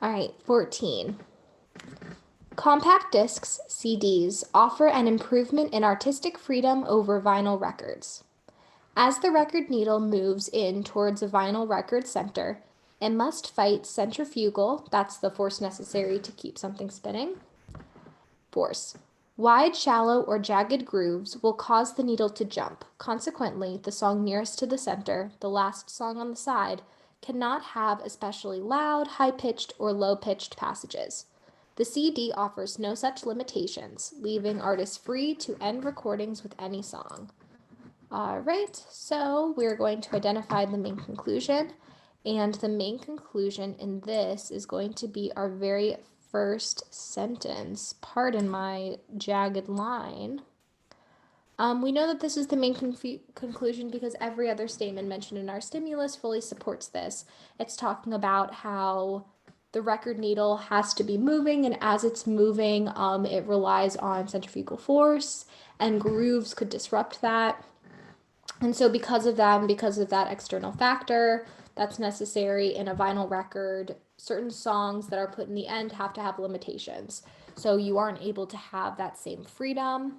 All right, 14. Compact discs, CDs, offer an improvement in artistic freedom over vinyl records. As the record needle moves in towards a vinyl record center, it must fight centrifugal, that's the force necessary to keep something spinning, force. Wide, shallow, or jagged grooves will cause the needle to jump. Consequently, the song nearest to the center, the last song on the side, cannot have especially loud, high-pitched, or low-pitched passages. The CD offers no such limitations, leaving artists free to end recordings with any song. All right, so we're going to identify the main conclusion, and the main conclusion in this is going to be our very first sentence. Pardon my jagged line. We know that this is the main conclusion because every other statement mentioned in our stimulus fully supports this. It's talking about how the record needle has to be moving, and as it's moving, it relies on centrifugal force, and grooves could disrupt that. And so because of that external factor that's necessary in a vinyl record, certain songs that are put in the end have to have limitations. So you aren't able to have that same freedom.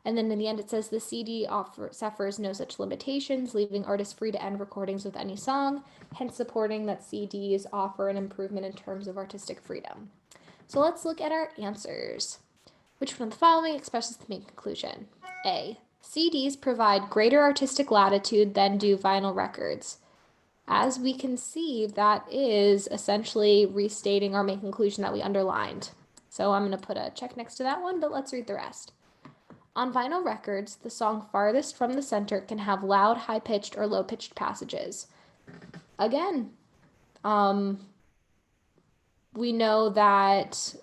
And then in the end, it says the CD suffers no such limitations, leaving artists free to end recordings with any song, hence supporting that CDs offer an improvement in terms of artistic freedom. So let's look at our answers. Which one of the following expresses the main conclusion? A. CDs provide greater artistic latitude than do vinyl records. As we can see, that is essentially restating our main conclusion that we underlined. So I'm going to put a check next to that one, but let's read the rest. On vinyl records, the song farthest from the center can have loud, high-pitched, or low-pitched passages. Again, we know that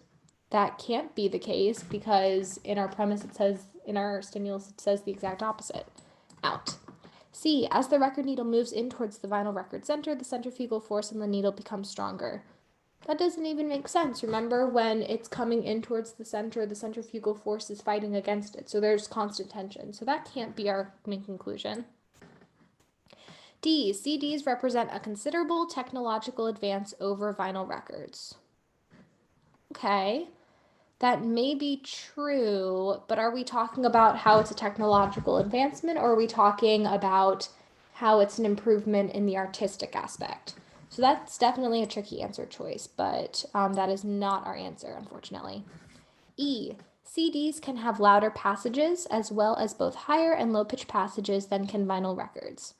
that can't be the case because in our premise it says, in our stimulus it says the exact opposite. Out. C. As the record needle moves in towards the vinyl record center, the centrifugal force on the needle becomes stronger. That doesn't even make sense. Remember, when it's coming in towards the center, the centrifugal force is fighting against it, so there's constant tension. So that can't be our main conclusion. D. CDs represent a considerable technological advance over vinyl records. Okay, that may be true, but are we talking about how it's a technological advancement, or are we talking about how it's an improvement in the artistic aspect? So that's definitely a tricky answer choice, but that is not our answer, unfortunately. E. CDs can have louder passages as well as both higher and low-pitched passages than can vinyl records.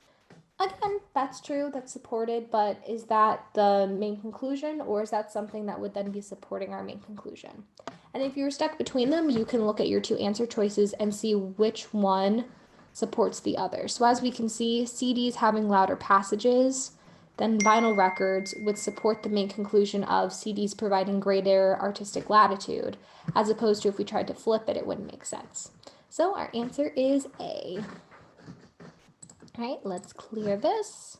Again, that's true, that's supported, but is that the main conclusion, or is that something that would then be supporting our main conclusion? And if you're stuck between them, you can look at your two answer choices and see which one supports the other. So as we can see, CDs having louder passages than vinyl records would support the main conclusion of CDs providing greater artistic latitude, as opposed to if we tried to flip it, it wouldn't make sense. So our answer is A. All right, let's clear this.